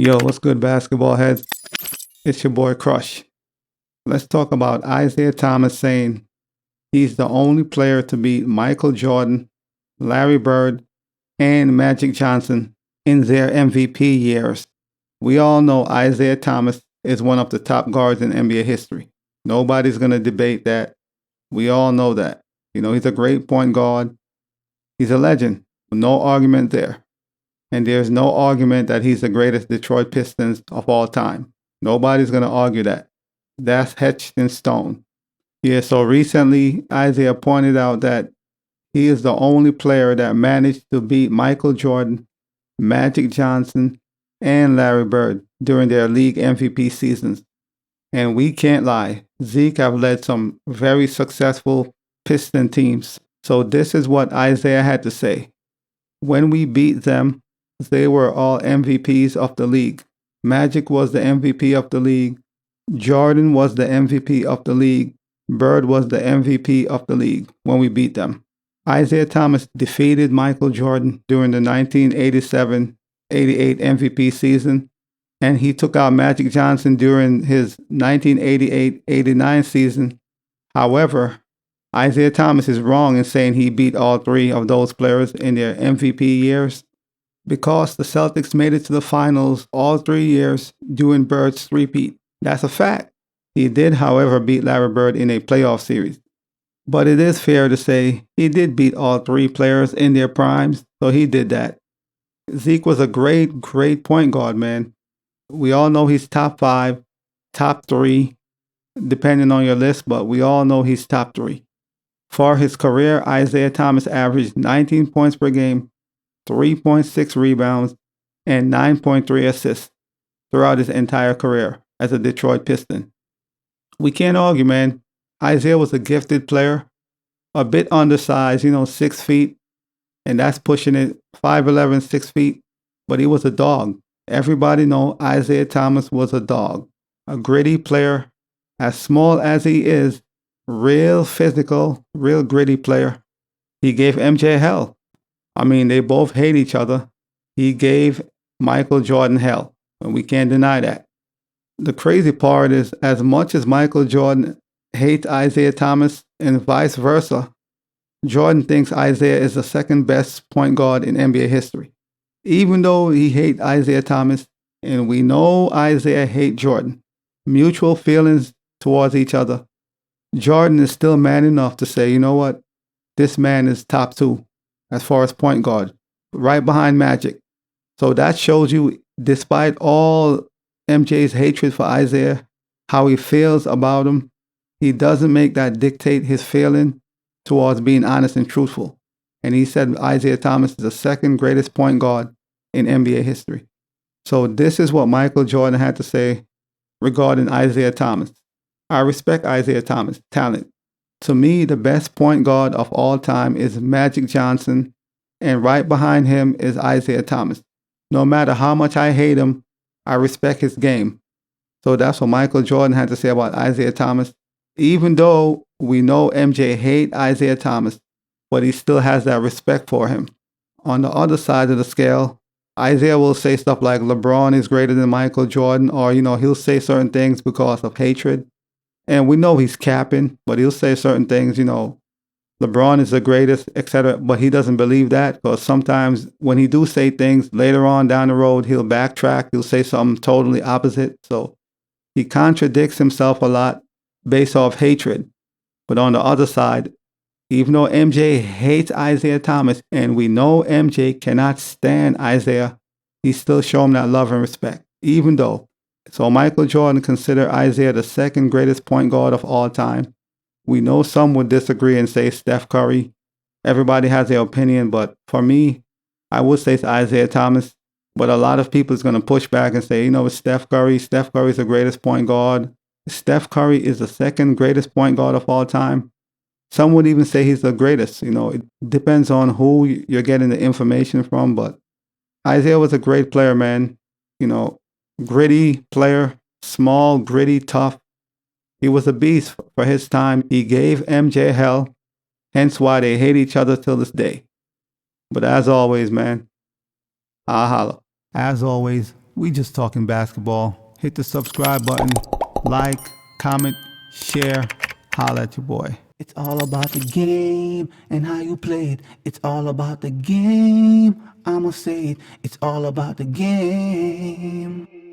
Yo, what's good, basketball heads? It's your boy Crush. Let's talk about Isiah Thomas saying he's the only player to beat Michael Jordan, Larry Bird, and Magic Johnson in their MVP years. We all know Isiah Thomas is one of the top guards in NBA history. Nobody's going to debate that. We all know that. He's a great point guard. He's a legend. No argument there. And there's no argument that he's the greatest Detroit Pistons of all time. Nobody's going to argue that. That's etched in stone. Yeah, so recently, Isiah pointed out that he is the only player that managed to beat Michael Jordan, Magic Johnson, and Larry Bird during their league MVP seasons. And we can't lie, Zeke have led some very successful Piston teams. So this is what Isiah had to say. When we beat them, they were all MVPs of the league. Magic was the MVP of the league. Jordan was the MVP of the league. Bird was the MVP of the league when we beat them. Isiah Thomas defeated Michael Jordan during the 1987-88 MVP season, and he took out Magic Johnson during his 1988-89 season. However, Isiah Thomas is wrong in saying he beat all three of those players in their MVP years, because the Celtics made it to the finals all 3 years during Bird's three-peat. That's a fact. He did, however, beat Larry Bird in a playoff series. But it is fair to say he did beat all three players in their primes, so he did that. Zeke was a great, great point guard, man. We all know he's top 5, top 3, depending on your list, but we all know he's top 3. For his career, Isiah Thomas averaged 19 points per game, 3.6 rebounds, and 9.3 assists throughout his entire career as a Detroit Piston. We can't argue, man. Isiah was a gifted player, a bit undersized, 6 feet, and that's pushing it, 5'11", 6 feet, but he was a dog. Everybody know Isiah Thomas was a dog, a gritty player, as small as he is, real physical, real gritty player. He gave MJ hell. I mean, they both hate each other. He gave Michael Jordan hell, and we can't deny that. The crazy part is, as much as Michael Jordan hates Isiah Thomas and vice versa, Jordan thinks Isiah is the second best point guard in NBA history. Even though he hates Isiah Thomas, and we know Isiah hates Jordan, mutual feelings towards each other, Jordan is still man enough to say, you know what, this man is top 2 as far as point guard, right behind Magic. So that shows you, despite all MJ's hatred for Isiah, how he feels about him, he doesn't make that dictate his feeling towards being honest and truthful. And he said Isiah Thomas is the second greatest point guard in NBA history. So this is what Michael Jordan had to say regarding Isiah Thomas. I respect Isiah Thomas' talent. To me, the best point guard of all time is Magic Johnson, and right behind him is Isiah Thomas. No matter how much I hate him, I respect his game. So that's what Michael Jordan had to say about Isiah Thomas. Even though we know MJ hate Isiah Thomas, but he still has that respect for him. On the other side of the scale, Isiah will say stuff like LeBron is greater than Michael Jordan, or, he'll say certain things because of hatred. And we know he's capping, but he'll say certain things, LeBron is the greatest, etc. But he doesn't believe that, because sometimes when he do say things later on down the road, he'll backtrack. He'll say something totally opposite. So he contradicts himself a lot based off hatred. But on the other side, even though MJ hates Isiah Thomas, and we know MJ cannot stand Isiah, he still show him that love and respect, even though. So Michael Jordan considered Isiah the second greatest point guard of all time. We know some would disagree and say Steph Curry. Everybody has their opinion, but for me, I would say it's Isiah Thomas. But a lot of people is going to push back and say, it's Steph Curry. Steph Curry is the greatest point guard. Steph Curry is the second greatest point guard of all time. Some would even say he's the greatest. It depends on who you're getting the information from. But Isiah was a great player, man. Gritty player, small, gritty, tough. He was a beast for his time. He gave MJ hell, hence why they hate each other till this day. But as always, man, I'll holla. As always, We just talking basketball. Hit the subscribe button, like, comment, share, holla at your boy. It's all about the game and how you play it. It's all about the game. I'ma say it. It's all about the game.